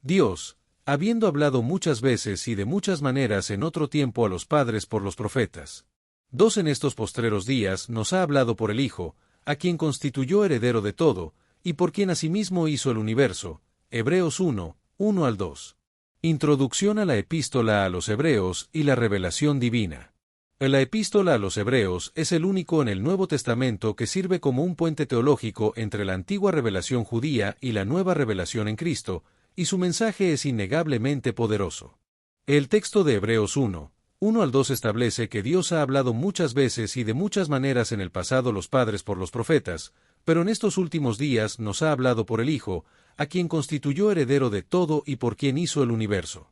Dios, habiendo hablado muchas veces y de muchas maneras en otro tiempo a los padres por los profetas. 2 En estos postreros días nos ha hablado por el Hijo, a quien constituyó heredero de todo, y por quien asimismo hizo el universo. Hebreos 1, 1 al 2. Introducción a la Epístola a los Hebreos y la revelación divina. La Epístola a los Hebreos es el único en el Nuevo Testamento que sirve como un puente teológico entre la antigua revelación judía y la nueva revelación en Cristo, y su mensaje es innegablemente poderoso. El texto de Hebreos 1, 1 al 2 establece que Dios ha hablado muchas veces y de muchas maneras en el pasado los padres por los profetas, pero en estos últimos días nos ha hablado por el Hijo, a quien constituyó heredero de todo y por quien hizo el universo.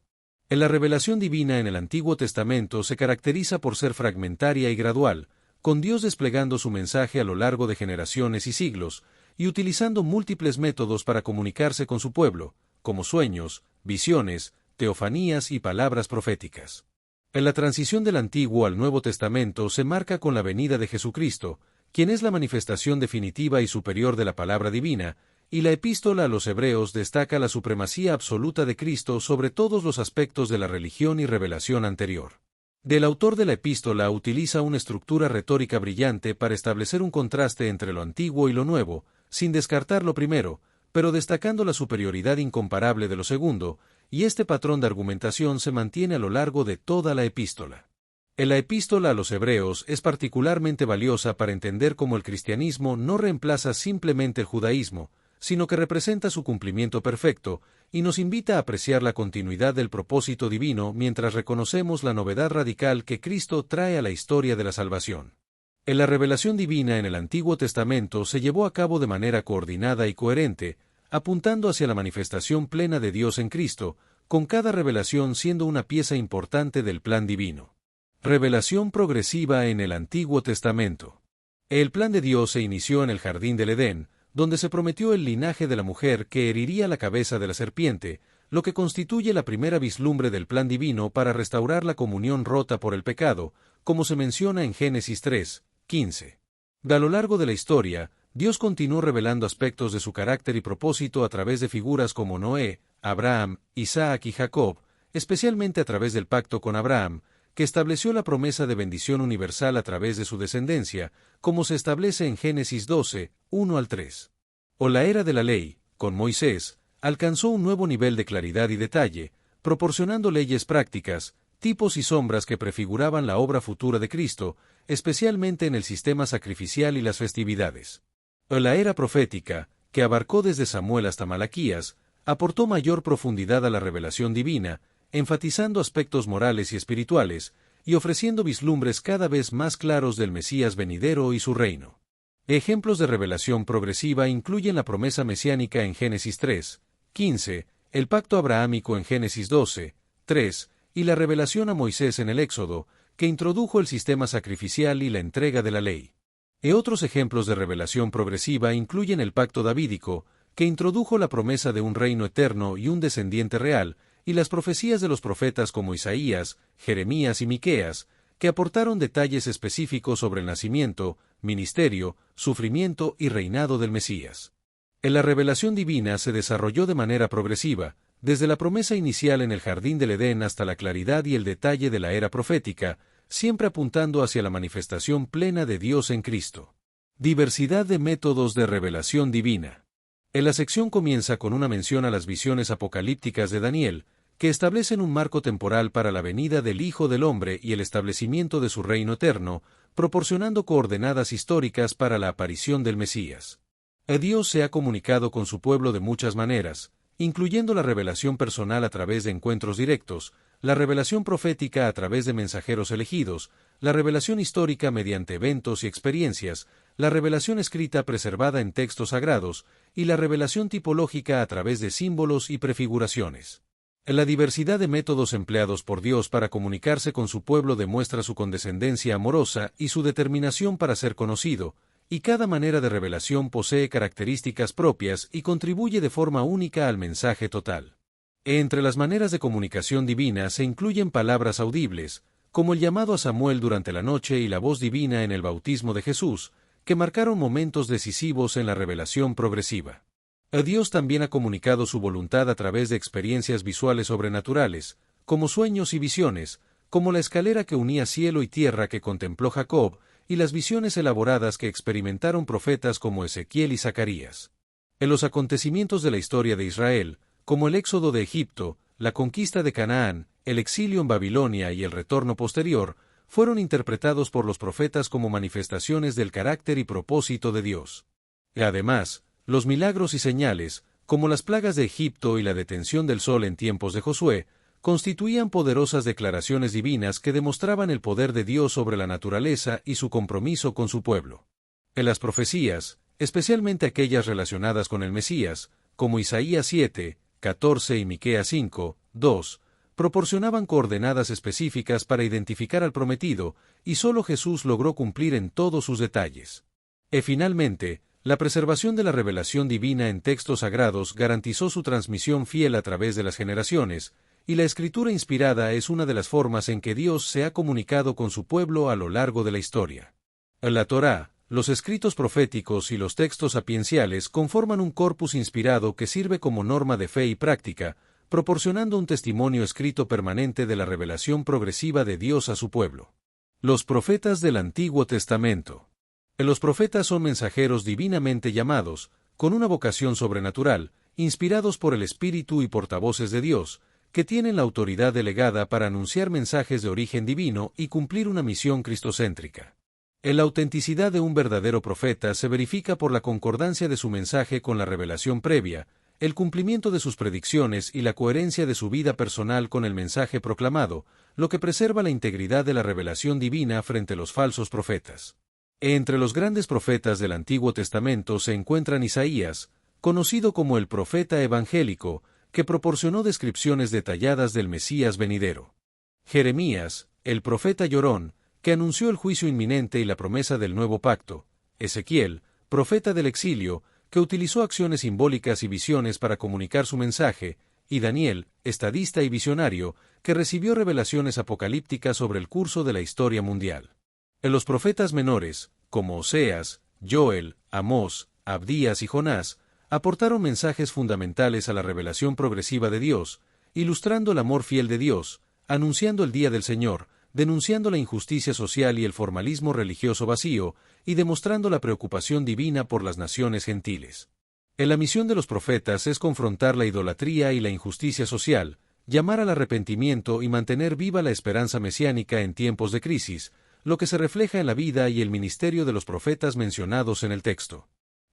En la revelación divina en el Antiguo Testamento se caracteriza por ser fragmentaria y gradual, con Dios desplegando su mensaje a lo largo de generaciones y siglos, y utilizando múltiples métodos para comunicarse con su pueblo, como sueños, visiones, teofanías y palabras proféticas. En la transición del Antiguo al Nuevo Testamento se marca con la venida de Jesucristo, quien es la manifestación definitiva y superior de la palabra divina, y la Epístola a los Hebreos destaca la supremacía absoluta de Cristo sobre todos los aspectos de la religión y revelación anterior. El autor de la Epístola utiliza una estructura retórica brillante para establecer un contraste entre lo antiguo y lo nuevo, sin descartar lo primero, pero destacando la superioridad incomparable de lo segundo, y este patrón de argumentación se mantiene a lo largo de toda la Epístola. En la Epístola a los Hebreos es particularmente valiosa para entender cómo el cristianismo no reemplaza simplemente el judaísmo, sino que representa su cumplimiento perfecto, y nos invita a apreciar la continuidad del propósito divino mientras reconocemos la novedad radical que Cristo trae a la historia de la salvación. En la revelación divina en el Antiguo Testamento se llevó a cabo de manera coordinada y coherente, apuntando hacia la manifestación plena de Dios en Cristo, con cada revelación siendo una pieza importante del plan divino. Revelación progresiva en el Antiguo Testamento. El plan de Dios se inició en el Jardín del Edén, donde se prometió el linaje de la mujer que heriría la cabeza de la serpiente, lo que constituye la primera vislumbre del plan divino para restaurar la comunión rota por el pecado, como se menciona en Génesis 3, 15. A lo largo de la historia, Dios continuó revelando aspectos de su carácter y propósito a través de figuras como Noé, Abraham, Isaac y Jacob, especialmente a través del pacto con Abraham, que estableció la promesa de bendición universal a través de su descendencia, como se establece en Génesis 12, 1 al 3. O la era de la ley, con Moisés, alcanzó un nuevo nivel de claridad y detalle, proporcionando leyes prácticas, tipos y sombras que prefiguraban la obra futura de Cristo, especialmente en el sistema sacrificial y las festividades. O la era profética, que abarcó desde Samuel hasta Malaquías, aportó mayor profundidad a la revelación divina, enfatizando aspectos morales y espirituales, y ofreciendo vislumbres cada vez más claros del Mesías venidero y su reino. Ejemplos de revelación progresiva incluyen la promesa mesiánica en Génesis 3, 15, el pacto abrahámico en Génesis 12, 3, y la revelación a Moisés en el Éxodo, que introdujo el sistema sacrificial y la entrega de la ley. Otros ejemplos de revelación progresiva incluyen el pacto davídico, que introdujo la promesa de un reino eterno y un descendiente real, y las profecías de los profetas como Isaías, Jeremías y Miqueas, que aportaron detalles específicos sobre el nacimiento, ministerio, sufrimiento y reinado del Mesías. En la revelación divina se desarrolló de manera progresiva, desde la promesa inicial en el Jardín del Edén hasta la claridad y el detalle de la era profética, siempre apuntando hacia la manifestación plena de Dios en Cristo. Diversidad de métodos de revelación divina. En la sección comienza con una mención a las visiones apocalípticas de Daniel, que establecen un marco temporal para la venida del Hijo del Hombre y el establecimiento de su reino eterno, proporcionando coordenadas históricas para la aparición del Mesías. Dios se ha comunicado con su pueblo de muchas maneras, incluyendo la revelación personal a través de encuentros directos, la revelación profética a través de mensajeros elegidos, la revelación histórica mediante eventos y experiencias, la revelación escrita preservada en textos sagrados, y la revelación tipológica a través de símbolos y prefiguraciones. La diversidad de métodos empleados por Dios para comunicarse con su pueblo demuestra su condescendencia amorosa y su determinación para ser conocido, y cada manera de revelación posee características propias y contribuye de forma única al mensaje total. Entre las maneras de comunicación divina se incluyen palabras audibles, como el llamado a Samuel durante la noche y la voz divina en el bautismo de Jesús, que marcaron momentos decisivos en la revelación progresiva. Dios también ha comunicado su voluntad a través de experiencias visuales sobrenaturales, como sueños y visiones, como la escalera que unía cielo y tierra que contempló Jacob, y las visiones elaboradas que experimentaron profetas como Ezequiel y Zacarías. En los acontecimientos de la historia de Israel, como el éxodo de Egipto, la conquista de Canaán, el exilio en Babilonia y el retorno posterior, fueron interpretados por los profetas como manifestaciones del carácter y propósito de Dios. Además, los milagros y señales, como las plagas de Egipto y la detención del sol en tiempos de Josué, constituían poderosas declaraciones divinas que demostraban el poder de Dios sobre la naturaleza y su compromiso con su pueblo. En las profecías, especialmente aquellas relacionadas con el Mesías, como Isaías 7, 14 y Miqueas 5, 2, proporcionaban coordenadas específicas para identificar al prometido, y sólo Jesús logró cumplir en todos sus detalles. Finalmente, la preservación de la revelación divina en textos sagrados garantizó su transmisión fiel a través de las generaciones, y la escritura inspirada es una de las formas en que Dios se ha comunicado con su pueblo a lo largo de la historia. La Torá, los escritos proféticos y los textos sapienciales conforman un corpus inspirado que sirve como norma de fe y práctica, proporcionando un testimonio escrito permanente de la revelación progresiva de Dios a su pueblo. Los profetas del Antiguo Testamento. Los profetas son mensajeros divinamente llamados, con una vocación sobrenatural, inspirados por el Espíritu y portavoces de Dios, que tienen la autoridad delegada para anunciar mensajes de origen divino y cumplir una misión cristocéntrica. La autenticidad de un verdadero profeta se verifica por la concordancia de su mensaje con la revelación previa, el cumplimiento de sus predicciones y la coherencia de su vida personal con el mensaje proclamado, lo que preserva la integridad de la revelación divina frente a los falsos profetas. Entre los grandes profetas del Antiguo Testamento se encuentran Isaías, conocido como el profeta evangélico, que proporcionó descripciones detalladas del Mesías venidero. Jeremías, el profeta llorón, que anunció el juicio inminente y la promesa del nuevo pacto. Ezequiel, profeta del exilio, que utilizó acciones simbólicas y visiones para comunicar su mensaje, y Daniel, estadista y visionario, que recibió revelaciones apocalípticas sobre el curso de la historia mundial. En los profetas menores, como Oseas, Joel, Amós, Abdías y Jonás, aportaron mensajes fundamentales a la revelación progresiva de Dios, ilustrando el amor fiel de Dios, anunciando el día del Señor, denunciando la injusticia social y el formalismo religioso vacío, y demostrando la preocupación divina por las naciones gentiles. La misión de los profetas es confrontar la idolatría y la injusticia social, llamar al arrepentimiento y mantener viva la esperanza mesiánica en tiempos de crisis, lo que se refleja en la vida y el ministerio de los profetas mencionados en el texto.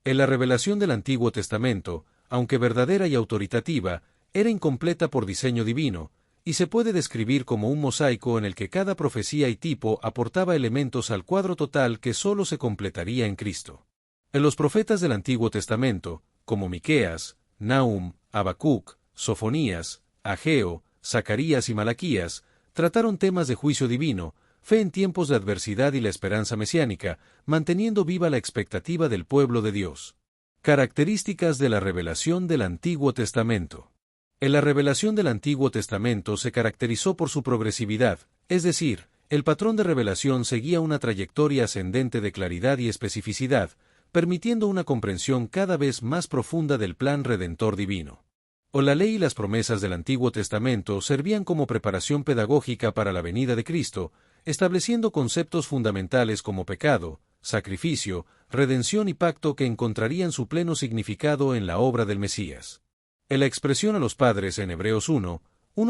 En la revelación del Antiguo Testamento, aunque verdadera y autoritativa, era incompleta por diseño divino, y se puede describir como un mosaico en el que cada profecía y tipo aportaba elementos al cuadro total que sólo se completaría en Cristo. En los profetas del Antiguo Testamento, como Miqueas, Nahum, Habacuc, Sofonías, Ageo, Zacarías y Malaquías, trataron temas de juicio divino, fe en tiempos de adversidad y la esperanza mesiánica, manteniendo viva la expectativa del pueblo de Dios. Características de la revelación del Antiguo Testamento. En la revelación del Antiguo Testamento se caracterizó por su progresividad, es decir, el patrón de revelación seguía una trayectoria ascendente de claridad y especificidad, permitiendo una comprensión cada vez más profunda del plan redentor divino. La ley y las promesas del Antiguo Testamento servían como preparación pedagógica para la venida de Cristo, estableciendo conceptos fundamentales como pecado, sacrificio, redención y pacto que encontrarían su pleno significado en la obra del Mesías. En la expresión a los padres en Hebreos 1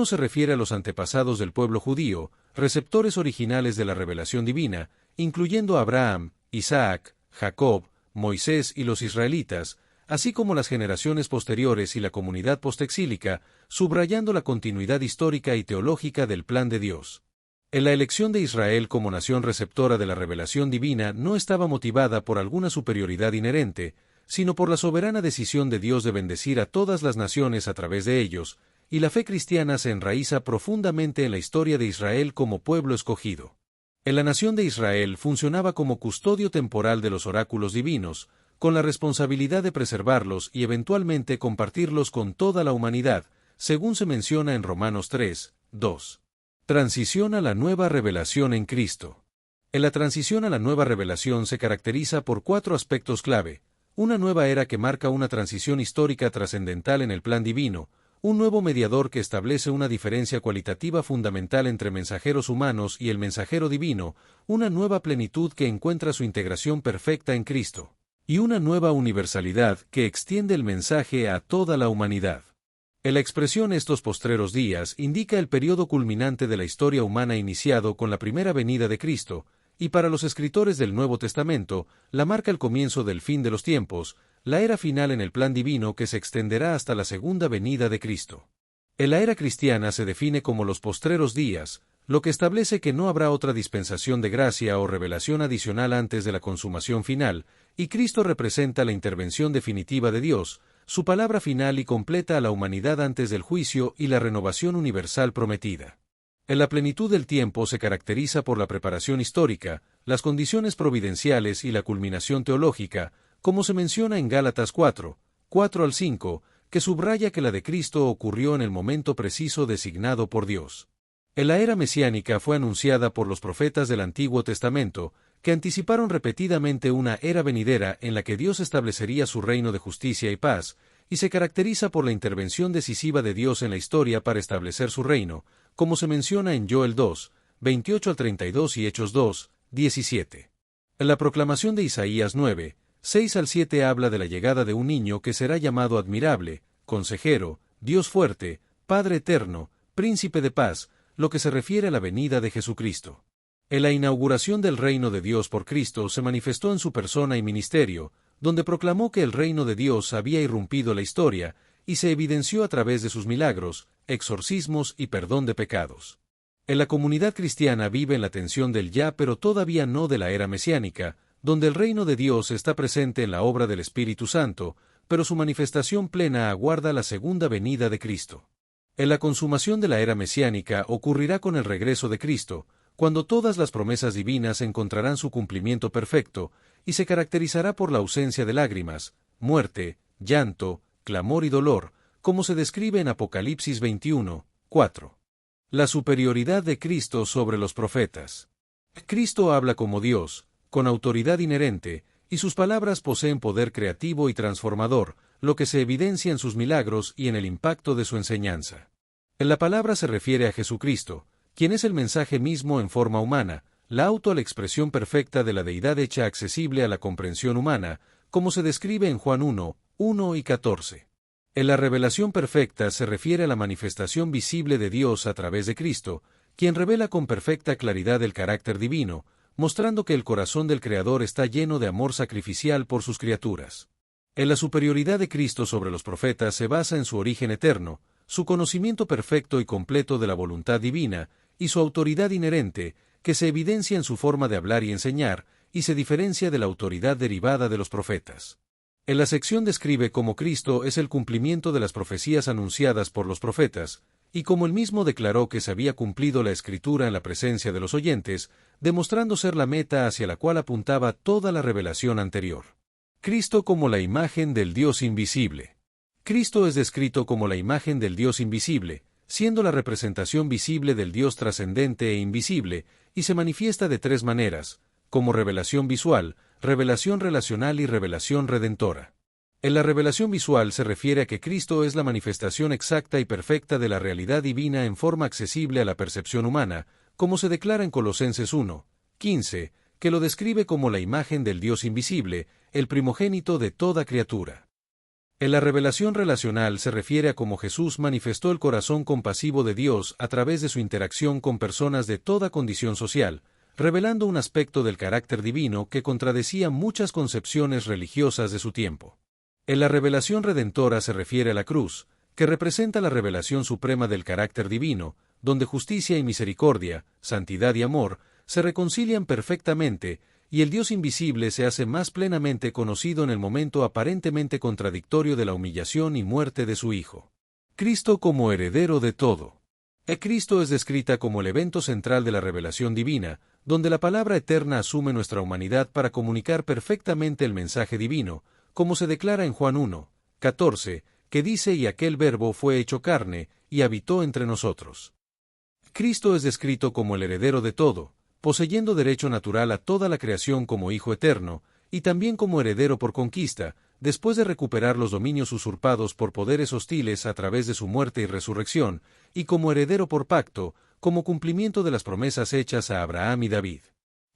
se refiere a los antepasados del pueblo judío, receptores originales de la revelación divina, incluyendo a Abraham, Isaac, Jacob, Moisés y los israelitas, así como las generaciones posteriores y la comunidad postexílica, subrayando la continuidad histórica y teológica del plan de Dios. En la elección de Israel como nación receptora de la revelación divina no estaba motivada por alguna superioridad inherente, sino por la soberana decisión de Dios de bendecir a todas las naciones a través de ellos, y la fe cristiana se enraiza profundamente en la historia de Israel como pueblo escogido. En la nación de Israel funcionaba como custodio temporal de los oráculos divinos, con la responsabilidad de preservarlos y eventualmente compartirlos con toda la humanidad, según se menciona en Romanos 3, 2. Transición a la nueva revelación en Cristo. En la transición a la nueva revelación se caracteriza por 4 aspectos clave: una nueva era que marca una transición histórica trascendental en el plan divino, un nuevo mediador que establece una diferencia cualitativa fundamental entre mensajeros humanos y el mensajero divino, una nueva plenitud que encuentra su integración perfecta en Cristo, y una nueva universalidad que extiende el mensaje a toda la humanidad. En la expresión estos postreros días indica el periodo culminante de la historia humana iniciado con la primera venida de Cristo, y para los escritores del Nuevo Testamento, la marca el comienzo del fin de los tiempos, la era final en el plan divino que se extenderá hasta la segunda venida de Cristo. En la era cristiana se define como los postreros días, lo que establece que no habrá otra dispensación de gracia o revelación adicional antes de la consumación final, y Cristo representa la intervención definitiva de Dios, su palabra final y completa a la humanidad antes del juicio y la renovación universal prometida. En la plenitud del tiempo se caracteriza por la preparación histórica, las condiciones providenciales y la culminación teológica, como se menciona en Gálatas 4:4-5, que subraya que la de Cristo ocurrió en el momento preciso designado por Dios. En la era mesiánica fue anunciada por los profetas del Antiguo Testamento, que anticiparon repetidamente una era venidera en la que Dios establecería su reino de justicia y paz, y se caracteriza por la intervención decisiva de Dios en la historia para establecer su reino, como se menciona en Joel 2:28-32 y Hechos 2:17. En la proclamación de Isaías 9:6-7 habla de la llegada de un niño que será llamado admirable, consejero, Dios fuerte, Padre eterno, príncipe de paz, lo que se refiere a la venida de Jesucristo. En la inauguración del reino de Dios por Cristo se manifestó en su persona y ministerio, donde proclamó que el reino de Dios había irrumpido la historia, y se evidenció a través de sus milagros, exorcismos y perdón de pecados. En la comunidad cristiana vive en la tensión del ya pero todavía no de la era mesiánica, donde el reino de Dios está presente en la obra del Espíritu Santo, pero su manifestación plena aguarda la segunda venida de Cristo. En la consumación de la era mesiánica ocurrirá con el regreso de Cristo, cuando todas las promesas divinas encontrarán su cumplimiento perfecto, y se caracterizará por la ausencia de lágrimas, muerte, llanto, clamor y dolor, como se describe en Apocalipsis 21:4. La superioridad de Cristo sobre los profetas. Cristo habla como Dios, con autoridad inherente, y sus palabras poseen poder creativo y transformador, lo que se evidencia en sus milagros y en el impacto de su enseñanza. En la palabra se refiere a Jesucristo, quien es el mensaje mismo en forma humana, la expresión perfecta de la deidad hecha accesible a la comprensión humana, como se describe en Juan 1:1 y 14. En la revelación perfecta se refiere a la manifestación visible de Dios a través de Cristo, quien revela con perfecta claridad el carácter divino, mostrando que el corazón del Creador está lleno de amor sacrificial por sus criaturas. En la superioridad de Cristo sobre los profetas se basa en su origen eterno, su conocimiento perfecto y completo de la voluntad divina, y su autoridad inherente, que se evidencia en su forma de hablar y enseñar, y se diferencia de la autoridad derivada de los profetas. En la sección describe cómo Cristo es el cumplimiento de las profecías anunciadas por los profetas, y como él mismo declaró que se había cumplido la Escritura en la presencia de los oyentes, demostrando ser la meta hacia la cual apuntaba toda la revelación anterior. Cristo como la imagen del Dios invisible. Cristo es descrito como la imagen del Dios invisible, siendo la representación visible del Dios trascendente e invisible, y se manifiesta de tres maneras, como revelación visual, revelación relacional y revelación redentora. En la revelación visual se refiere a que Cristo es la manifestación exacta y perfecta de la realidad divina en forma accesible a la percepción humana, como se declara en Colosenses 1:15, que lo describe como la imagen del Dios invisible, el primogénito de toda criatura. En la revelación relacional se refiere a cómo Jesús manifestó el corazón compasivo de Dios a través de su interacción con personas de toda condición social, revelando un aspecto del carácter divino que contradecía muchas concepciones religiosas de su tiempo. En la revelación redentora se refiere a la cruz, que representa la revelación suprema del carácter divino, donde justicia y misericordia, santidad y amor, se reconcilian perfectamente, y el Dios invisible se hace más plenamente conocido en el momento aparentemente contradictorio de la humillación y muerte de su Hijo. Cristo como heredero de todo. Cristo es descrita como el evento central de la revelación divina, donde la palabra eterna asume nuestra humanidad para comunicar perfectamente el mensaje divino, como se declara en Juan 1:14, que dice: y aquel Verbo fue hecho carne, y habitó entre nosotros. Cristo es descrito como el heredero de todo, poseyendo derecho natural a toda la creación como Hijo eterno, y también como heredero por conquista, después de recuperar los dominios usurpados por poderes hostiles a través de su muerte y resurrección, y como heredero por pacto, como cumplimiento de las promesas hechas a Abraham y David.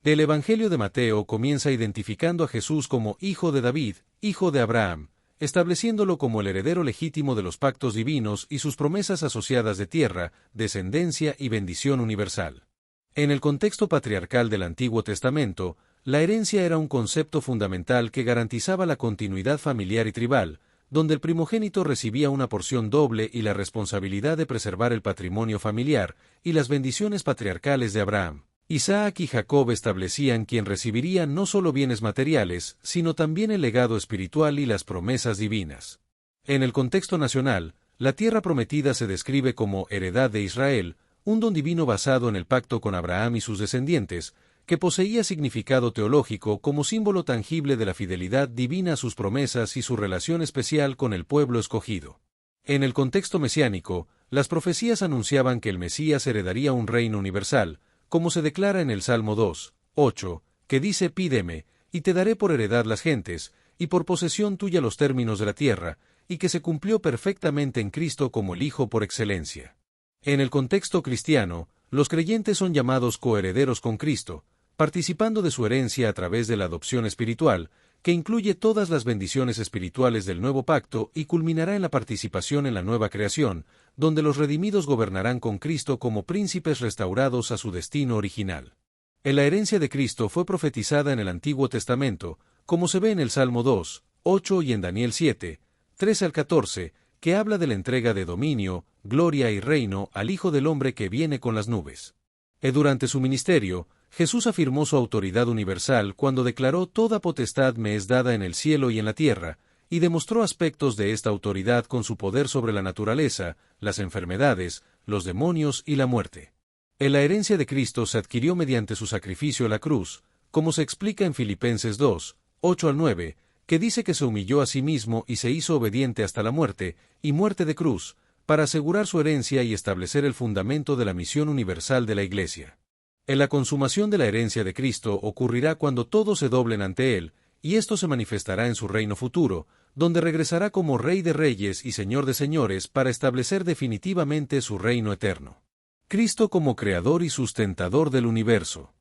El Evangelio de Mateo comienza identificando a Jesús como hijo de David, hijo de Abraham, estableciéndolo como el heredero legítimo de los pactos divinos y sus promesas asociadas de tierra, descendencia y bendición universal. En el contexto patriarcal del Antiguo Testamento, la herencia era un concepto fundamental que garantizaba la continuidad familiar y tribal, donde el primogénito recibía una porción doble y la responsabilidad de preservar el patrimonio familiar y las bendiciones patriarcales de Abraham. Isaac y Jacob establecían quien recibiría no solo bienes materiales, sino también el legado espiritual y las promesas divinas. En el contexto nacional, la tierra prometida se describe como heredad de Israel, un don divino basado en el pacto con Abraham y sus descendientes, que poseía significado teológico como símbolo tangible de la fidelidad divina a sus promesas y su relación especial con el pueblo escogido. En el contexto mesiánico, las profecías anunciaban que el Mesías heredaría un reino universal, como se declara en el Salmo 2, 8, que dice: «Pídeme, y te daré por heredad las gentes, y por posesión tuya los términos de la tierra», y que se cumplió perfectamente en Cristo como el Hijo por excelencia. En el contexto cristiano, los creyentes son llamados coherederos con Cristo, participando de su herencia a través de la adopción espiritual, que incluye todas las bendiciones espirituales del nuevo pacto y culminará en la participación en la nueva creación, donde los redimidos gobernarán con Cristo como príncipes restaurados a su destino original. La herencia de Cristo fue profetizada en el Antiguo Testamento, como se ve en el Salmo 2, 8 y en Daniel 7, 13 al 14, que habla de la entrega de dominio, gloria y reino al Hijo del Hombre que viene con las nubes. Durante su ministerio, Jesús afirmó su autoridad universal cuando declaró: «Toda potestad me es dada en el cielo y en la tierra», y demostró aspectos de esta autoridad con su poder sobre la naturaleza, las enfermedades, los demonios y la muerte. La herencia de Cristo se adquirió mediante su sacrificio en la cruz, como se explica en Filipenses 2, 8 al 9, que dice que se humilló a sí mismo y se hizo obediente hasta la muerte, y muerte de cruz, para asegurar su herencia y establecer el fundamento de la misión universal de la Iglesia. La consumación de la herencia de Cristo ocurrirá cuando todos se doblen ante Él, y esto se manifestará en su reino futuro, donde regresará como Rey de Reyes y Señor de Señores para establecer definitivamente su reino eterno. Cristo como Creador y sustentador del universo.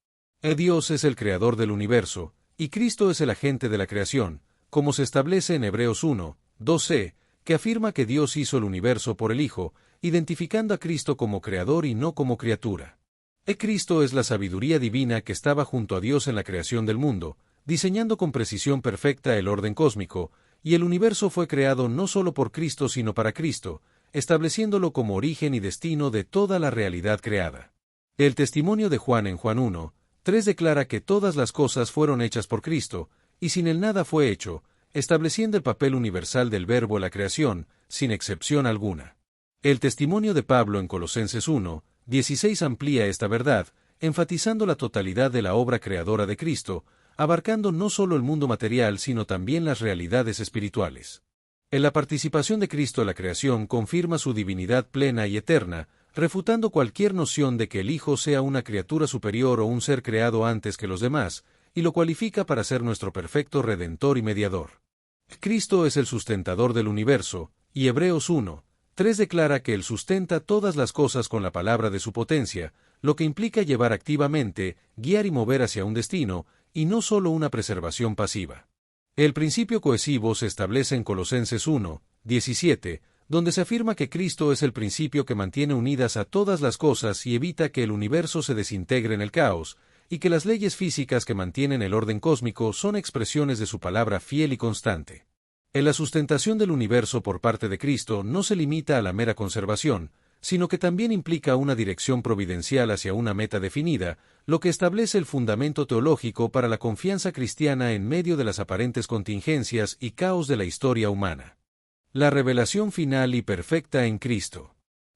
Dios es el Creador del universo, y Cristo es el agente de la creación, como se establece en Hebreos 1, 2c, que afirma que Dios hizo el universo por el Hijo, identificando a Cristo como Creador y no como criatura. Cristo es la sabiduría divina que estaba junto a Dios en la creación del mundo, diseñando con precisión perfecta el orden cósmico, y el universo fue creado no solo por Cristo sino para Cristo, estableciéndolo como origen y destino de toda la realidad creada. El testimonio de Juan en Juan 1, 3 declara que todas las cosas fueron hechas por Cristo, y sin él nada fue hecho, estableciendo el papel universal del Verbo en la creación, sin excepción alguna. El testimonio de Pablo en Colosenses 1, 16 amplía esta verdad, enfatizando la totalidad de la obra creadora de Cristo, abarcando no solo el mundo material sino también las realidades espirituales. En la participación de Cristo en la creación confirma su divinidad plena y eterna, refutando cualquier noción de que el Hijo sea una criatura superior o un ser creado antes que los demás, y lo cualifica para ser nuestro perfecto Redentor y Mediador. Cristo es el sustentador del universo, y Hebreos 1, 3 declara que Él sustenta todas las cosas con la palabra de su potencia, lo que implica llevar activamente, guiar y mover hacia un destino, y no solo una preservación pasiva. El principio cohesivo se establece en Colosenses 1, 17, donde se afirma que Cristo es el principio que mantiene unidas a todas las cosas y evita que el universo se desintegre en el caos, y que las leyes físicas que mantienen el orden cósmico son expresiones de su palabra fiel y constante. En la sustentación del universo por parte de Cristo no se limita a la mera conservación, sino que también implica una dirección providencial hacia una meta definida, lo que establece el fundamento teológico para la confianza cristiana en medio de las aparentes contingencias y caos de la historia humana. La revelación final y perfecta en Cristo.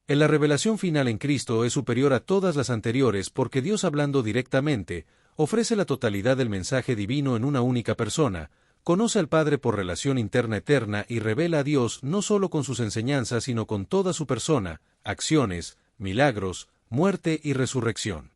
La revelación final en Cristo es superior a todas las anteriores porque Dios, hablando directamente, ofrece la totalidad del mensaje divino en una única persona, conoce al Padre por relación interna eterna y revela a Dios no solo con sus enseñanzas sino con toda su persona, acciones, milagros, muerte y resurrección.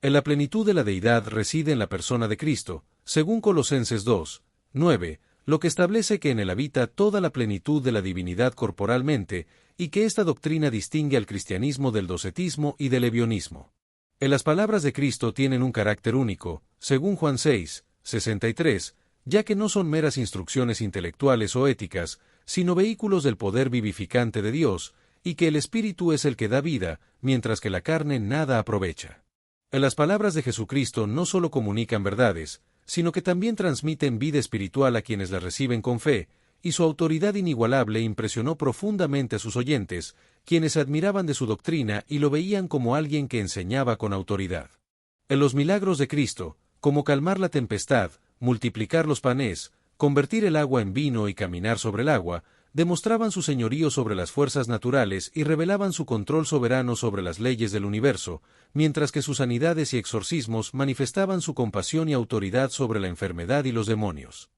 En la plenitud de la deidad reside en la persona de Cristo, según Colosenses 2, 9, lo que establece que en él habita toda la plenitud de la divinidad corporalmente, y que esta doctrina distingue al cristianismo del docetismo y del ebionismo. Las palabras de Cristo tienen un carácter único, según Juan 6, 63, ya que no son meras instrucciones intelectuales o éticas, sino vehículos del poder vivificante de Dios, y que el Espíritu es el que da vida, mientras que la carne nada aprovecha. Las palabras de Jesucristo no solo comunican verdades, sino que también transmiten vida espiritual a quienes las reciben con fe, y su autoridad inigualable impresionó profundamente a sus oyentes, quienes admiraban de su doctrina y lo veían como alguien que enseñaba con autoridad. En los milagros de Cristo, como calmar la tempestad, multiplicar los panes, convertir el agua en vino y caminar sobre el agua, demostraban su señorío sobre las fuerzas naturales y revelaban su control soberano sobre las leyes del universo, mientras que sus sanidades y exorcismos manifestaban su compasión y autoridad sobre la enfermedad y los demonios.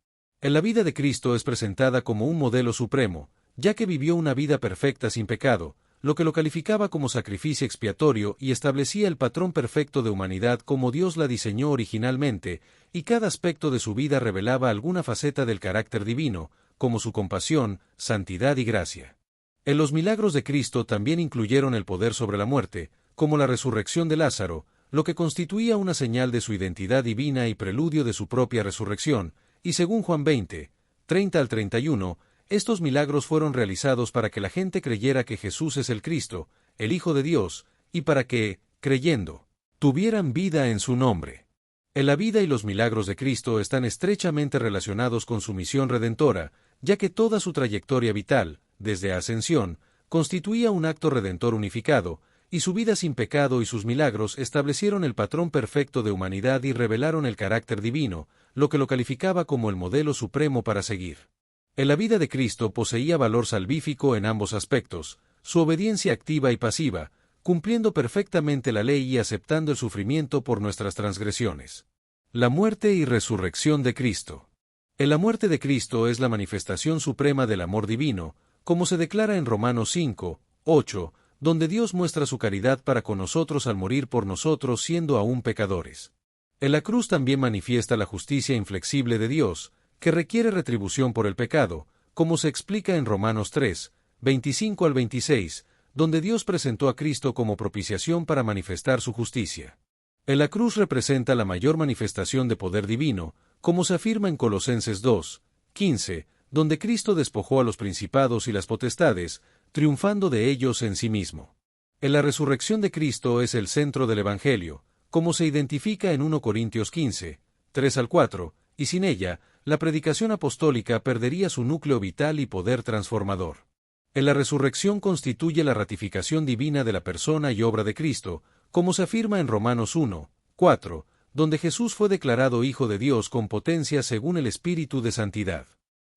En la vida de Cristo es presentada como un modelo supremo, ya que vivió una vida perfecta sin pecado, lo que lo calificaba como sacrificio expiatorio y establecía el patrón perfecto de humanidad como Dios la diseñó originalmente, y cada aspecto de su vida revelaba alguna faceta del carácter divino, como su compasión, santidad y gracia. En los milagros de Cristo también incluyeron el poder sobre la muerte, como la resurrección de Lázaro, lo que constituía una señal de su identidad divina y preludio de su propia resurrección, y según Juan 20, 30 al 31, estos milagros fueron realizados para que la gente creyera que Jesús es el Cristo, el Hijo de Dios, y para que, creyendo, tuvieran vida en su nombre. La vida y los milagros de Cristo están estrechamente relacionados con su misión redentora, ya que toda su trayectoria vital, desde ascensión, constituía un acto redentor unificado, y su vida sin pecado y sus milagros establecieron el patrón perfecto de humanidad y revelaron el carácter divino, lo que lo calificaba como el modelo supremo para seguir. La vida de Cristo poseía valor salvífico en ambos aspectos, su obediencia activa y pasiva, cumpliendo perfectamente la ley y aceptando el sufrimiento por nuestras transgresiones. La muerte y resurrección de Cristo. La muerte de Cristo es la manifestación suprema del amor divino, como se declara en Romanos 5, 8, donde Dios muestra su caridad para con nosotros al morir por nosotros siendo aún pecadores. En la cruz también manifiesta la justicia inflexible de Dios, que requiere retribución por el pecado, como se explica en Romanos 3, 25 al 26, donde Dios presentó a Cristo como propiciación para manifestar su justicia. En la cruz representa la mayor manifestación de poder divino, como se afirma en Colosenses 2, 15, donde Cristo despojó a los principados y las potestades, triunfando de ellos en sí mismo. En la resurrección de Cristo es el centro del Evangelio, como se identifica en 1 Corintios 15, 3 al 4, y sin ella, la predicación apostólica perdería su núcleo vital y poder transformador. En la resurrección constituye la ratificación divina de la persona y obra de Cristo, como se afirma en Romanos 1, 4, donde Jesús fue declarado Hijo de Dios con potencia según el Espíritu de Santidad.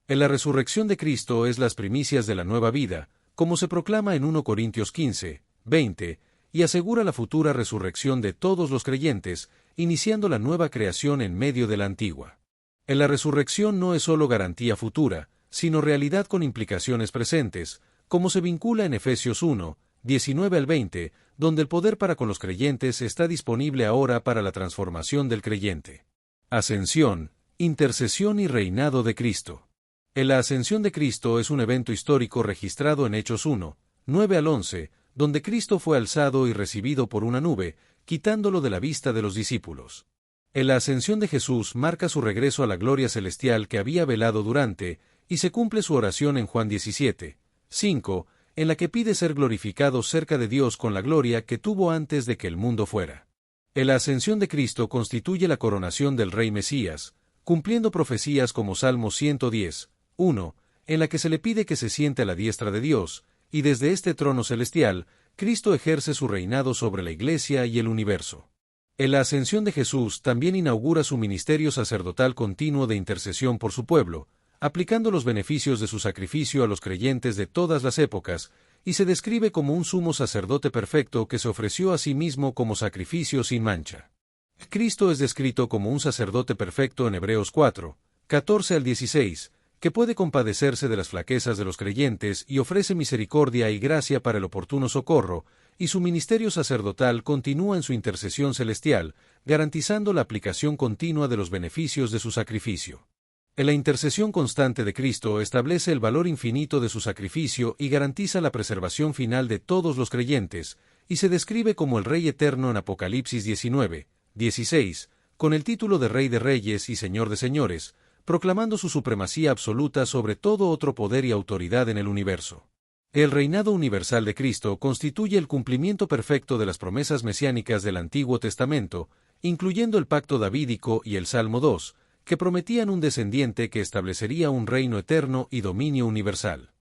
En la resurrección de Cristo es las primicias de la nueva vida, como se proclama en 1 Corintios 15, 20, y asegura la futura resurrección de todos los creyentes, iniciando la nueva creación en medio de la antigua. En la resurrección no es sólo garantía futura, sino realidad con implicaciones presentes, como se vincula en Efesios 1, 19 al 20, donde el poder para con los creyentes está disponible ahora para la transformación del creyente. Ascensión, intercesión y reinado de Cristo. La ascensión de Cristo es un evento histórico registrado en Hechos 1, 9 al 11, donde Cristo fue alzado y recibido por una nube, quitándolo de la vista de los discípulos. La ascensión de Jesús marca su regreso a la gloria celestial que había velado durante, y se cumple su oración en Juan 17, 5, en la que pide ser glorificado cerca de Dios con la gloria que tuvo antes de que el mundo fuera. La ascensión de Cristo constituye la coronación del Rey Mesías, cumpliendo profecías como Salmo 110, 1, en la que se le pide que se siente a la diestra de Dios, y desde este trono celestial, Cristo ejerce su reinado sobre la Iglesia y el universo. La ascensión de Jesús también inaugura su ministerio sacerdotal continuo de intercesión por su pueblo, aplicando los beneficios de su sacrificio a los creyentes de todas las épocas, y se describe como un sumo sacerdote perfecto que se ofreció a sí mismo como sacrificio sin mancha. Cristo es descrito como un sacerdote perfecto en Hebreos 4, 14 al 16, que puede compadecerse de las flaquezas de los creyentes y ofrece misericordia y gracia para el oportuno socorro, y su ministerio sacerdotal continúa en su intercesión celestial, garantizando la aplicación continua de los beneficios de su sacrificio. En la intercesión constante de Cristo establece el valor infinito de su sacrificio y garantiza la preservación final de todos los creyentes, y se describe como el Rey eterno en Apocalipsis 19, 16, con el título de Rey de Reyes y Señor de Señores, proclamando su supremacía absoluta sobre todo otro poder y autoridad en el universo. El reinado universal de Cristo constituye el cumplimiento perfecto de las promesas mesiánicas del Antiguo Testamento, incluyendo el pacto davídico y el Salmo 2, que prometían un descendiente que establecería un reino eterno y dominio universal.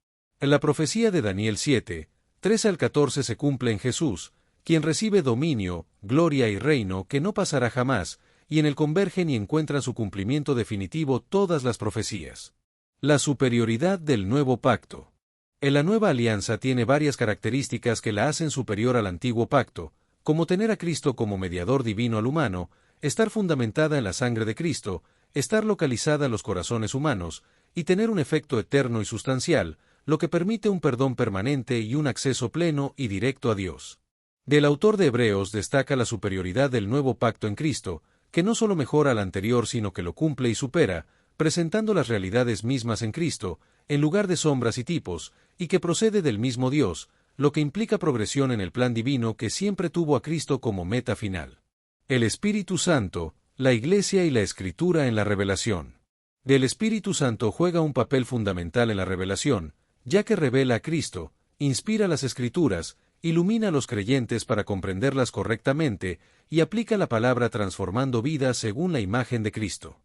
En la profecía de Daniel 7, 13 al 14 se cumple en Jesús, quien recibe dominio, gloria y reino que no pasará jamás, y en él convergen y encuentran su cumplimiento definitivo todas las profecías. La superioridad del nuevo pacto. En la nueva alianza tiene varias características que la hacen superior al antiguo pacto, como tener a Cristo como mediador divino al humano, estar fundamentada en la sangre de Cristo, estar localizada en los corazones humanos, y tener un efecto eterno y sustancial, lo que permite un perdón permanente y un acceso pleno y directo a Dios. Del autor de Hebreos destaca la superioridad del nuevo pacto en Cristo, que no solo mejora al anterior sino que lo cumple y supera, presentando las realidades mismas en Cristo, en lugar de sombras y tipos, y que procede del mismo Dios, lo que implica progresión en el plan divino que siempre tuvo a Cristo como meta final. El Espíritu Santo, la Iglesia y la Escritura en la revelación. El Espíritu Santo juega un papel fundamental en la revelación, ya que revela a Cristo, inspira las Escrituras, ilumina a los creyentes para comprenderlas correctamente y aplica la palabra transformando vidas según la imagen de Cristo.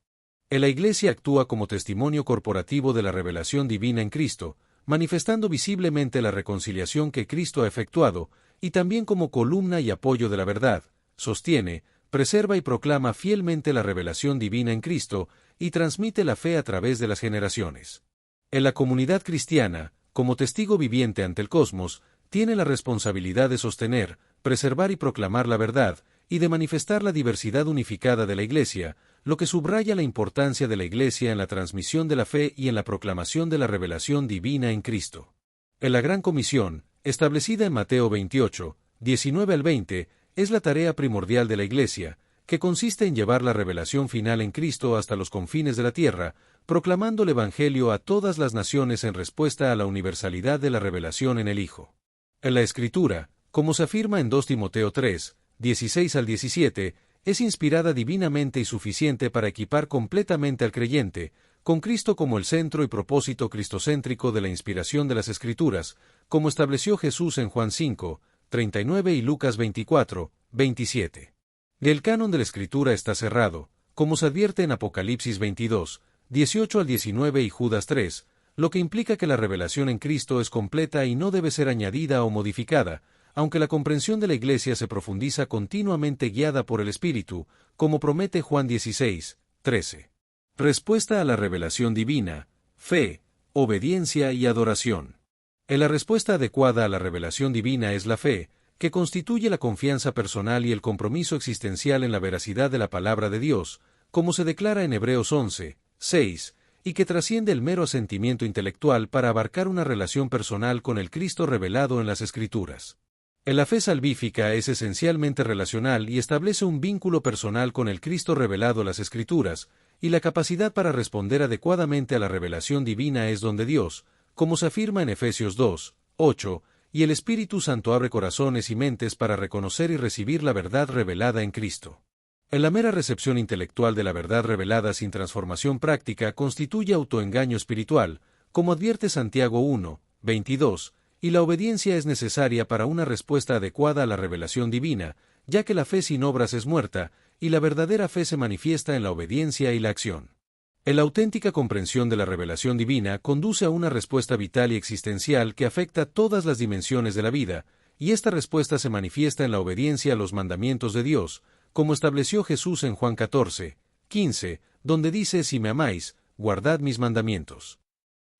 La Iglesia actúa como testimonio corporativo de la revelación divina en Cristo, manifestando visiblemente la reconciliación que Cristo ha efectuado, y también como columna y apoyo de la verdad, sostiene, preserva y proclama fielmente la revelación divina en Cristo, y transmite la fe a través de las generaciones. En la comunidad cristiana, como testigo viviente ante el cosmos, tiene la responsabilidad de sostener, preservar y proclamar la verdad, y de manifestar la diversidad unificada de la Iglesia, lo que subraya la importancia de la Iglesia en la transmisión de la fe y en la proclamación de la revelación divina en Cristo. En la Gran Comisión, establecida en Mateo 28, 19 al 20, es la tarea primordial de la Iglesia, que consiste en llevar la revelación final en Cristo hasta los confines de la tierra, proclamando el Evangelio a todas las naciones en respuesta a la universalidad de la revelación en el Hijo. En la Escritura, como se afirma en 2 Timoteo 3, 16 al 17, es inspirada divinamente y suficiente para equipar completamente al creyente, con Cristo como el centro y propósito cristocéntrico de la inspiración de las Escrituras, como estableció Jesús en Juan 5, 39 y Lucas 24, 27. El canon de la Escritura está cerrado, como se advierte en Apocalipsis 22, 18 al 19 y Judas 3, lo que implica que la revelación en Cristo es completa y no debe ser añadida o modificada, aunque la comprensión de la Iglesia se profundiza continuamente guiada por el Espíritu, como promete Juan 16, 13. Respuesta a la revelación divina, fe, obediencia y adoración. La respuesta adecuada a la revelación divina es la fe, que constituye la confianza personal y el compromiso existencial en la veracidad de la palabra de Dios, como se declara en Hebreos 11, 6, y que trasciende el mero asentimiento intelectual para abarcar una relación personal con el Cristo revelado en las Escrituras. La fe salvífica es esencialmente relacional y establece un vínculo personal con el Cristo revelado en las Escrituras, y la capacidad para responder adecuadamente a la revelación divina es don de Dios, como se afirma en Efesios 2, 8, y el Espíritu Santo abre corazones y mentes para reconocer y recibir la verdad revelada en Cristo. La mera recepción intelectual de la verdad revelada sin transformación práctica constituye autoengaño espiritual, como advierte Santiago 1, 22, y la obediencia es necesaria para una respuesta adecuada a la revelación divina, ya que la fe sin obras es muerta, y la verdadera fe se manifiesta en la obediencia y la acción. La auténtica comprensión de la revelación divina conduce a una respuesta vital y existencial que afecta todas las dimensiones de la vida, y esta respuesta se manifiesta en la obediencia a los mandamientos de Dios, como estableció Jesús en Juan 14, 15, donde dice: «Si me amáis, guardad mis mandamientos».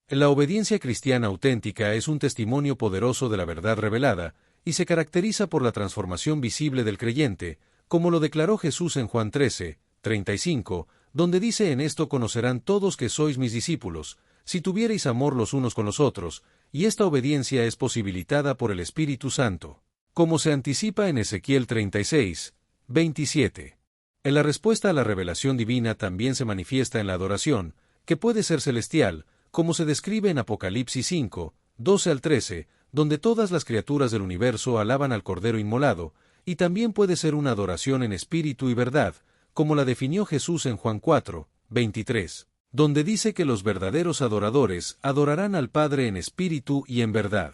La obediencia cristiana auténtica es un testimonio poderoso de la verdad revelada, y se caracteriza por la transformación visible del creyente, como lo declaró Jesús en Juan 13, 35, donde dice: «En esto conocerán todos que sois mis discípulos, si tuviereis amor los unos con los otros», y esta obediencia es posibilitada por el Espíritu Santo, como se anticipa en Ezequiel 36, 27. La respuesta a la revelación divina también se manifiesta en la adoración, que puede ser celestial, como se describe en Apocalipsis 5, 12 al 13, donde todas las criaturas del universo alaban al Cordero inmolado, y también puede ser una adoración en espíritu y verdad, como la definió Jesús en Juan 4, 23, donde dice que los verdaderos adoradores adorarán al Padre en espíritu y en verdad.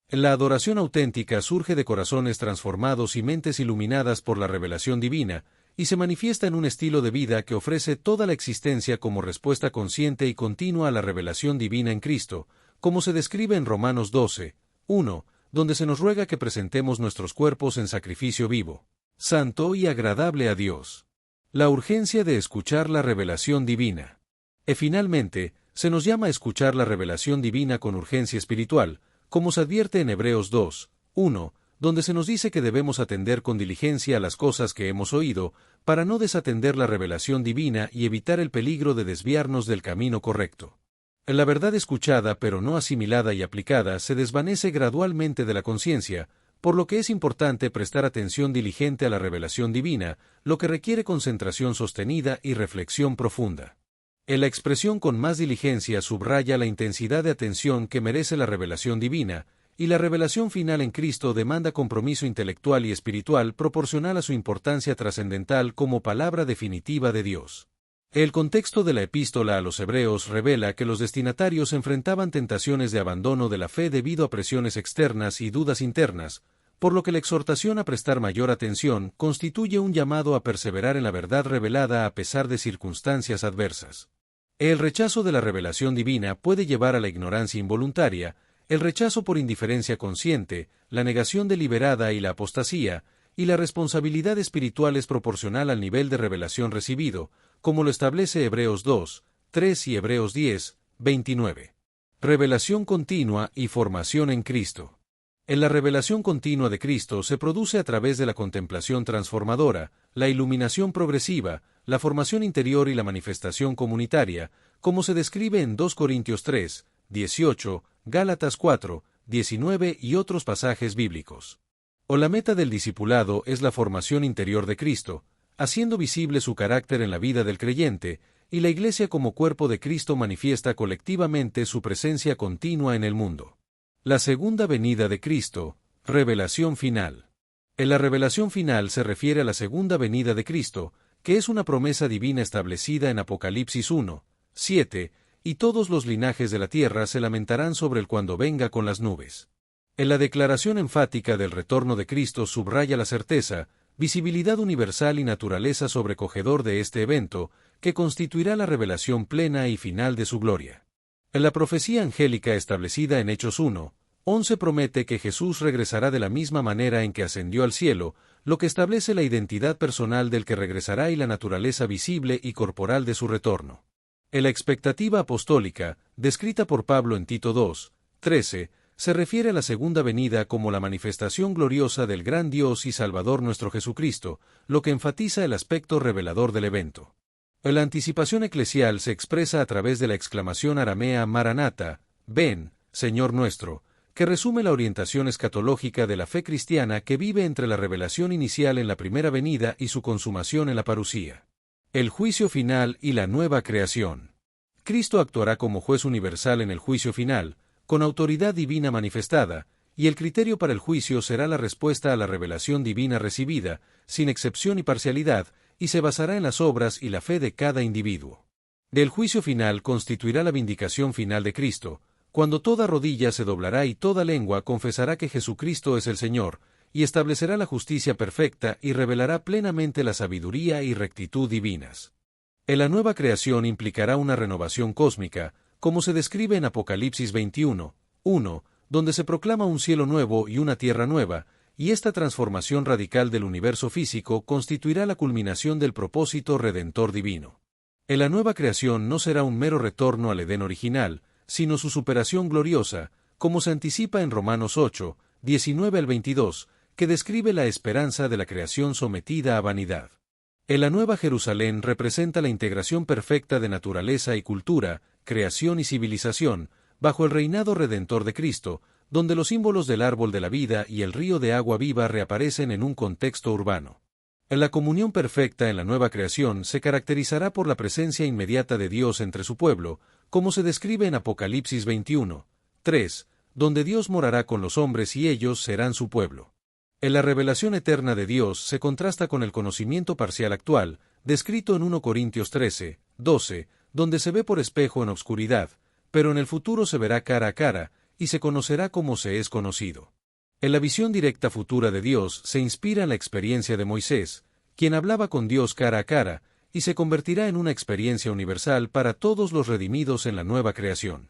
La adoración auténtica surge de corazones transformados y mentes iluminadas por la revelación divina, y se manifiesta en un estilo de vida que ofrece toda la existencia como respuesta consciente y continua a la revelación divina en Cristo, como se describe en Romanos 12, 1, donde se nos ruega que presentemos nuestros cuerpos en sacrificio vivo, santo y agradable a Dios. La urgencia de escuchar la revelación divina. Finalmente, se nos llama a escuchar la revelación divina con urgencia espiritual, como se advierte en Hebreos 2, 1, donde se nos dice que debemos atender con diligencia a las cosas que hemos oído, para no desatender la revelación divina y evitar el peligro de desviarnos del camino correcto. La verdad escuchada pero no asimilada y aplicada se desvanece gradualmente de la conciencia, por lo que es importante prestar atención diligente a la revelación divina, lo que requiere concentración sostenida y reflexión profunda. En la expresión con más diligencia subraya la intensidad de atención que merece la revelación divina, y la revelación final en Cristo demanda compromiso intelectual y espiritual proporcional a su importancia trascendental como palabra definitiva de Dios. El contexto de la epístola a los Hebreos revela que los destinatarios enfrentaban tentaciones de abandono de la fe debido a presiones externas y dudas internas, por lo que la exhortación a prestar mayor atención constituye un llamado a perseverar en la verdad revelada a pesar de circunstancias adversas. El rechazo de la revelación divina puede llevar a la ignorancia involuntaria, el rechazo por indiferencia consciente, la negación deliberada y la apostasía, y la responsabilidad espiritual es proporcional al nivel de revelación recibido, como lo establece Hebreos 2, 3 y Hebreos 10, 29. Revelación continua y formación en Cristo. En la revelación continua de Cristo se produce a través de la contemplación transformadora, la iluminación progresiva, la formación interior y la manifestación comunitaria, como se describe en 2 Corintios 3, 18, Gálatas 4, 19 y otros pasajes bíblicos. La meta del discipulado es la formación interior de Cristo, haciendo visible su carácter en la vida del creyente, y la Iglesia como cuerpo de Cristo manifiesta colectivamente su presencia continua en el mundo. La segunda venida de Cristo, revelación final. En la revelación final se refiere a la segunda venida de Cristo, que es una promesa divina establecida en Apocalipsis 1, 7, y todos los linajes de la tierra se lamentarán sobre él cuando venga con las nubes. En la declaración enfática del retorno de Cristo subraya la certeza, visibilidad universal y naturaleza sobrecogedor de este evento, que constituirá la revelación plena y final de su gloria. En la profecía angélica establecida en Hechos 1, 11 promete que Jesús regresará de la misma manera en que ascendió al cielo, lo que establece la identidad personal del que regresará y la naturaleza visible y corporal de su retorno. En la expectativa apostólica, descrita por Pablo en Tito 2, 13, se refiere a la segunda venida como la manifestación gloriosa del gran Dios y Salvador nuestro Jesucristo, lo que enfatiza el aspecto revelador del evento. La anticipación eclesial se expresa a través de la exclamación aramea Maranatha, ven, Señor nuestro, que resume la orientación escatológica de la fe cristiana que vive entre la revelación inicial en la primera venida y su consumación en la parusía. El juicio final y la nueva creación. Cristo actuará como juez universal en el juicio final, con autoridad divina manifestada, y el criterio para el juicio será la respuesta a la revelación divina recibida, sin excepción y parcialidad, y se basará en las obras y la fe de cada individuo. Del juicio final constituirá la vindicación final de Cristo, cuando toda rodilla se doblará y toda lengua confesará que Jesucristo es el Señor, y establecerá la justicia perfecta y revelará plenamente la sabiduría y rectitud divinas. En la nueva creación implicará una renovación cósmica, como se describe en Apocalipsis 21, 1, donde se proclama un cielo nuevo y una tierra nueva, y esta transformación radical del universo físico constituirá la culminación del propósito redentor divino. En la nueva creación no será un mero retorno al Edén original, sino su superación gloriosa, como se anticipa en Romanos 8, 19 al 22, que describe la esperanza de la creación sometida a vanidad. En la Nueva Jerusalén representa la integración perfecta de naturaleza y cultura, creación y civilización, bajo el reinado redentor de Cristo, donde los símbolos del árbol de la vida y el río de agua viva reaparecen en un contexto urbano. En la comunión perfecta en la nueva creación se caracterizará por la presencia inmediata de Dios entre su pueblo, como se describe en Apocalipsis 21, 3, donde Dios morará con los hombres y ellos serán su pueblo. En la revelación eterna de Dios se contrasta con el conocimiento parcial actual, descrito en 1 Corintios 13, 12, donde se ve por espejo en obscuridad, pero en el futuro se verá cara a cara, y se conocerá como se es conocido. En la visión directa futura de Dios se inspira en la experiencia de Moisés, quien hablaba con Dios cara a cara, y se convertirá en una experiencia universal para todos los redimidos en la nueva creación.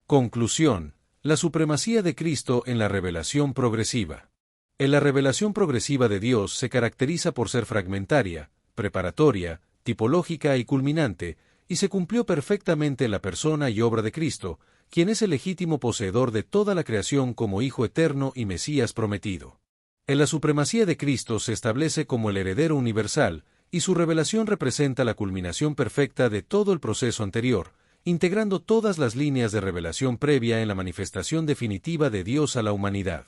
Conclusión: la supremacía de Cristo en la revelación progresiva. En la revelación progresiva de Dios se caracteriza por ser fragmentaria, preparatoria, tipológica y culminante, y se cumplió perfectamente en la persona y obra de Cristo, quien es el legítimo poseedor de toda la creación como Hijo eterno y Mesías prometido. En la supremacía de Cristo se establece como el heredero universal, y su revelación representa la culminación perfecta de todo el proceso anterior, integrando todas las líneas de revelación previa en la manifestación definitiva de Dios a la humanidad.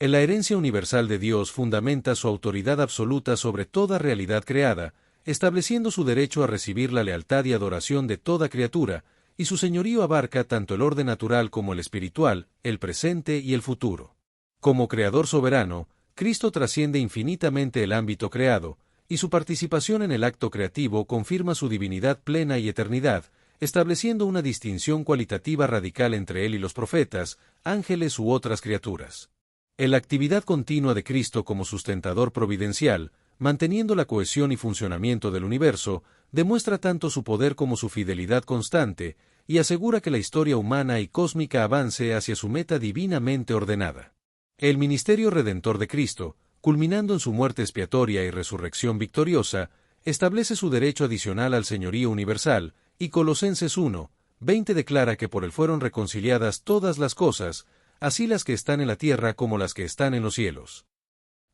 En la herencia universal de Dios fundamenta su autoridad absoluta sobre toda realidad creada, estableciendo su derecho a recibir la lealtad y adoración de toda criatura, y su señorío abarca tanto el orden natural como el espiritual, el presente y el futuro. Como Creador soberano, Cristo trasciende infinitamente el ámbito creado, y su participación en el acto creativo confirma su divinidad plena y eternidad, estableciendo una distinción cualitativa radical entre él y los profetas, ángeles u otras criaturas. En la actividad continua de Cristo como sustentador providencial, manteniendo la cohesión y funcionamiento del universo, demuestra tanto su poder como su fidelidad constante, y asegura que la historia humana y cósmica avance hacia su meta divinamente ordenada. El ministerio redentor de Cristo, culminando en su muerte expiatoria y resurrección victoriosa, establece su derecho adicional al señorío universal, y Colosenses 1, 20 declara que por él fueron reconciliadas todas las cosas, así las que están en la tierra como las que están en los cielos.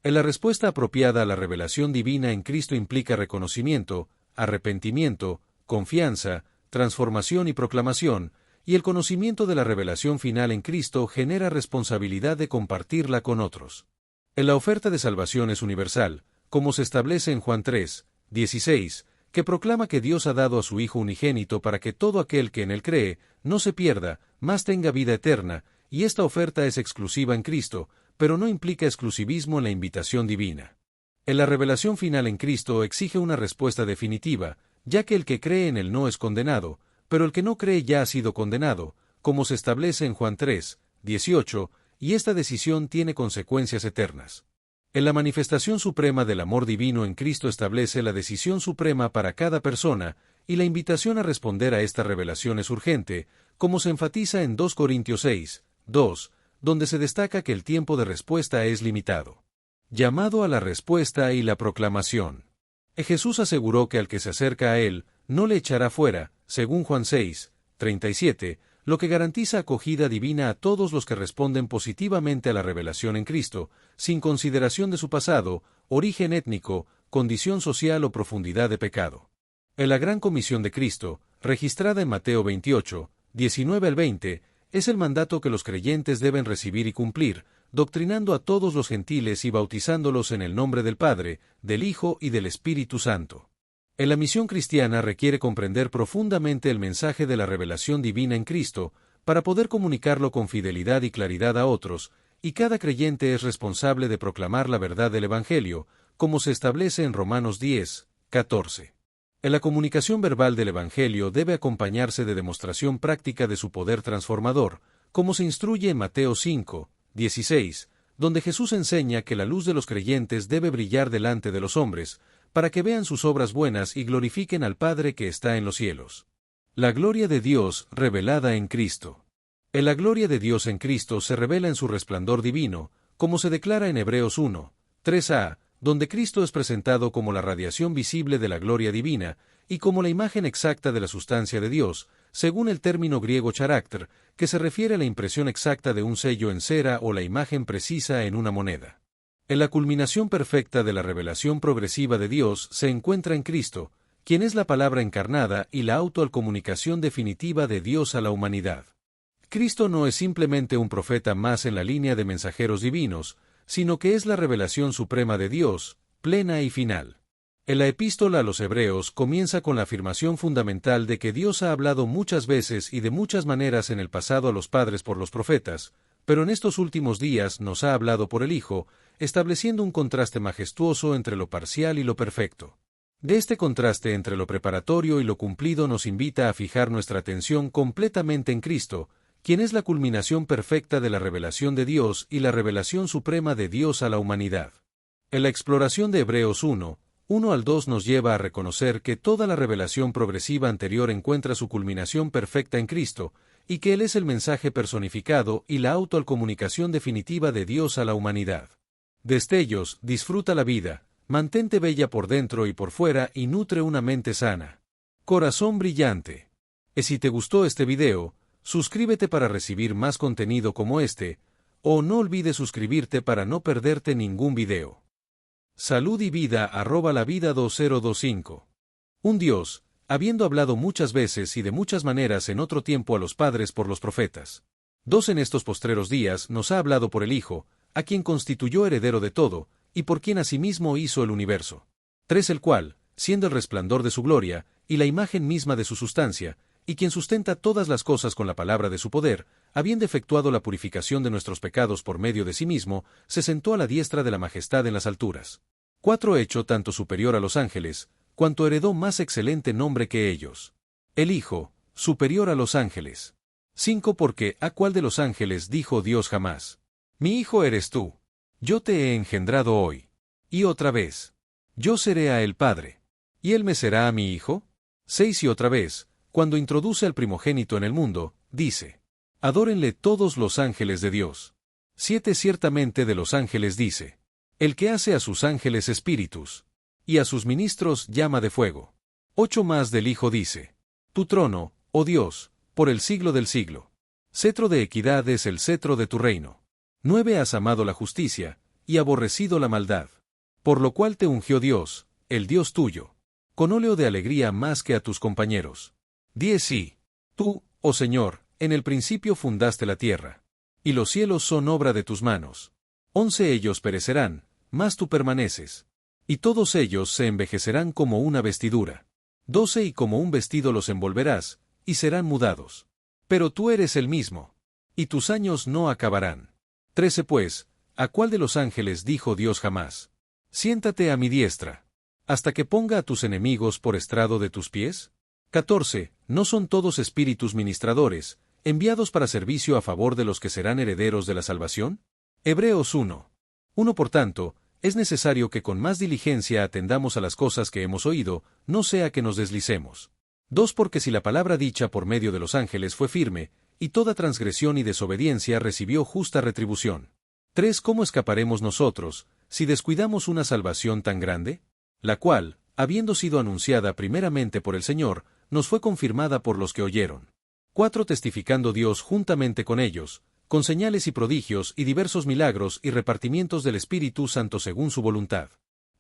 En la respuesta apropiada a la revelación divina en Cristo implica reconocimiento, arrepentimiento, confianza, transformación y proclamación, y el conocimiento de la revelación final en Cristo genera responsabilidad de compartirla con otros. En la oferta de salvación es universal, como se establece en Juan 3, 16, que proclama que Dios ha dado a su Hijo unigénito para que todo aquel que en él cree no se pierda, mas tenga vida eterna, y esta oferta es exclusiva en Cristo, pero no implica exclusivismo en la invitación divina. En la revelación final en Cristo exige una respuesta definitiva, ya que el que cree en él no es condenado, pero el que no cree ya ha sido condenado, como se establece en Juan 3, 18, y esta decisión tiene consecuencias eternas. En la manifestación suprema del amor divino en Cristo establece la decisión suprema para cada persona, y la invitación a responder a esta revelación es urgente, como se enfatiza en 2 Corintios 6, 2, donde se destaca que el tiempo de respuesta es limitado. Llamado a la respuesta y la proclamación. Jesús aseguró que al que se acerca a él, no le echará fuera, según Juan 6, 37, lo que garantiza acogida divina a todos los que responden positivamente a la revelación en Cristo, sin consideración de su pasado, origen étnico, condición social o profundidad de pecado. En la gran comisión de Cristo, registrada en Mateo 28, 19 al 20, es el mandato que los creyentes deben recibir y cumplir, doctrinando a todos los gentiles y bautizándolos en el nombre del Padre, del Hijo y del Espíritu Santo. En la misión cristiana requiere comprender profundamente el mensaje de la revelación divina en Cristo, para poder comunicarlo con fidelidad y claridad a otros, y cada creyente es responsable de proclamar la verdad del Evangelio, como se establece en Romanos 10, 14. En la comunicación verbal del Evangelio debe acompañarse de demostración práctica de su poder transformador, como se instruye en Mateo 5, 16, donde Jesús enseña que la luz de los creyentes debe brillar delante de los hombres, para que vean sus obras buenas y glorifiquen al Padre que está en los cielos. La gloria de Dios revelada en Cristo. En la gloria de Dios en Cristo se revela en su resplandor divino, como se declara en Hebreos 1, 3a, donde Cristo es presentado como la radiación visible de la gloria divina, y como la imagen exacta de la sustancia de Dios, según el término griego charácter, que se refiere a la impresión exacta de un sello en cera o la imagen precisa en una moneda. En la culminación perfecta de la revelación progresiva de Dios se encuentra en Cristo, quien es la palabra encarnada y la autocomunicación definitiva de Dios a la humanidad. Cristo no es simplemente un profeta más en la línea de mensajeros divinos, sino que es la revelación suprema de Dios, plena y final. En la epístola a los Hebreos comienza con la afirmación fundamental de que Dios ha hablado muchas veces y de muchas maneras en el pasado a los padres por los profetas, pero en estos últimos días nos ha hablado por el Hijo, estableciendo un contraste majestuoso entre lo parcial y lo perfecto. De este contraste entre lo preparatorio y lo cumplido nos invita a fijar nuestra atención completamente en Cristo, quien es la culminación perfecta de la revelación de Dios y la revelación suprema de Dios a la humanidad. En la exploración de Hebreos 1 al 2 nos lleva a reconocer que toda la revelación progresiva anterior encuentra su culminación perfecta en Cristo, y que Él es el mensaje personificado y la autocomunicación definitiva de Dios a la humanidad. Destellos, disfruta la vida, mantente bella por dentro y por fuera y nutre una mente sana. Corazón brillante. Y si te gustó este video, suscríbete para recibir más contenido como este, o no olvides suscribirte para no perderte ningún video. Salud y vida @lavida 2025. Un Dios, habiendo hablado muchas veces y de muchas maneras en otro tiempo a los padres por los profetas. 2 En estos postreros días nos ha hablado por el Hijo, a quien constituyó heredero de todo, y por quien asimismo hizo el universo. 3 El cual, siendo el resplandor de su gloria, y la imagen misma de su sustancia, y quien sustenta todas las cosas con la palabra de su poder, habiendo efectuado la purificación de nuestros pecados por medio de sí mismo, se sentó a la diestra de la majestad en las alturas. 4 Hecho tanto superior a los ángeles, cuanto heredó más excelente nombre que ellos. El Hijo, superior a los ángeles. 5 Porque ¿a cuál de los ángeles dijo Dios jamás? Mi hijo eres tú. Yo te he engendrado hoy. Y otra vez. Yo seré a él padre. ¿Y él me será a mi hijo? 6 Y otra vez, cuando introduce al primogénito en el mundo, dice: Adórenle todos los ángeles de Dios. 7 Ciertamente de los ángeles dice: El que hace a sus ángeles espíritus, y a sus ministros llama de fuego. 8 Más del Hijo dice: Tu trono, oh Dios, por el siglo del siglo. Cetro de equidad es el cetro de tu reino. 9 Has amado la justicia, y aborrecido la maldad. Por lo cual te ungió Dios, el Dios tuyo, con óleo de alegría más que a tus compañeros. 10 Y tú, oh Señor, en el principio fundaste la tierra, y los cielos son obra de tus manos. 11 Ellos perecerán, mas tú permaneces, y todos ellos se envejecerán como una vestidura. 12 Y como un vestido los envolverás, y serán mudados. Pero tú eres el mismo, y tus años no acabarán. 13 Pues, ¿a cuál de los ángeles dijo Dios jamás? Siéntate a mi diestra, hasta que ponga a tus enemigos por estrado de tus pies? 14 ¿No son todos espíritus ministradores, enviados para servicio a favor de los que serán herederos de la salvación? Hebreos 1 Por tanto, es necesario que con más diligencia atendamos a las cosas que hemos oído, no sea que nos deslicemos. 2 Porque si la palabra dicha por medio de los ángeles fue firme, y toda transgresión y desobediencia recibió justa retribución. 3 ¿Cómo escaparemos nosotros, si descuidamos una salvación tan grande? La cual, habiendo sido anunciada primeramente por el Señor, nos fue confirmada por los que oyeron. 4 Testificando Dios juntamente con ellos, con señales y prodigios y diversos milagros y repartimientos del Espíritu Santo según su voluntad.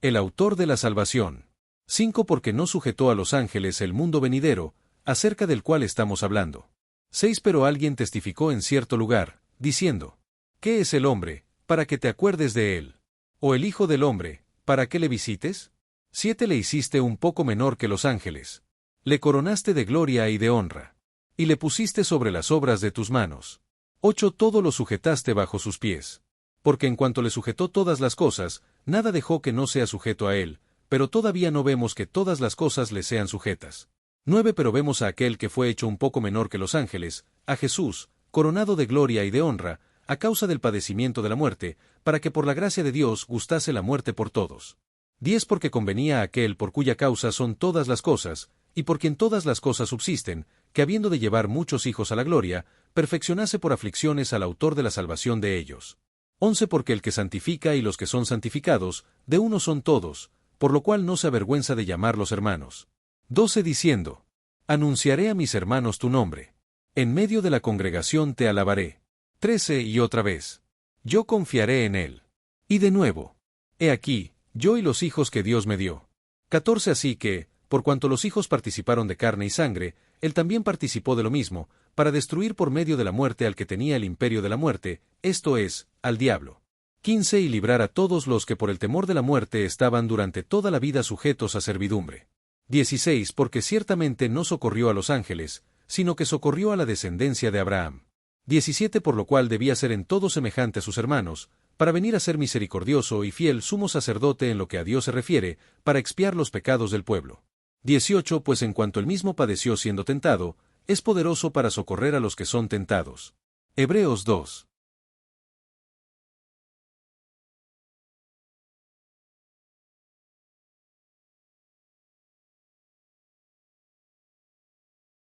El autor de la salvación. 5 Porque no sujetó a los ángeles el mundo venidero, acerca del cual estamos hablando. 6 Pero alguien testificó en cierto lugar, diciendo: ¿Qué es el hombre, para que te acuerdes de él? ¿O el hijo del hombre, para que le visites? 7 Le hiciste un poco menor que los ángeles. Le coronaste de gloria y de honra. Y le pusiste sobre las obras de tus manos. 8 Todo lo sujetaste bajo sus pies. Porque en cuanto le sujetó todas las cosas, nada dejó que no sea sujeto a él, pero todavía no vemos que todas las cosas le sean sujetas. 9 Pero vemos a aquel que fue hecho un poco menor que los ángeles, a Jesús, coronado de gloria y de honra, a causa del padecimiento de la muerte, para que por la gracia de Dios gustase la muerte por todos. 10 Porque convenía a aquel por cuya causa son todas las cosas, y por quien todas las cosas subsisten, que habiendo de llevar muchos hijos a la gloria, perfeccionase por aflicciones al autor de la salvación de ellos. 11 Porque el que santifica y los que son santificados, de uno son todos, por lo cual no se avergüenza de llamarlos hermanos. 12 Diciendo: Anunciaré a mis hermanos tu nombre. En medio de la congregación te alabaré. 13 Y otra vez: Yo confiaré en él. Y de nuevo: He aquí, yo y los hijos que Dios me dio. 14 Así que, por cuanto los hijos participaron de carne y sangre, él también participó de lo mismo, para destruir por medio de la muerte al que tenía el imperio de la muerte, esto es, al diablo. 15 y librar a todos los que por el temor de la muerte estaban durante toda la vida sujetos a servidumbre. 16 porque ciertamente no socorrió a los ángeles, sino que socorrió a la descendencia de Abraham. 17 por lo cual debía ser en todo semejante a sus hermanos, para venir a ser misericordioso y fiel sumo sacerdote en lo que a Dios se refiere, para expiar los pecados del pueblo. 18 pues en cuanto él mismo padeció siendo tentado, es poderoso para socorrer a los que son tentados. Hebreos 2.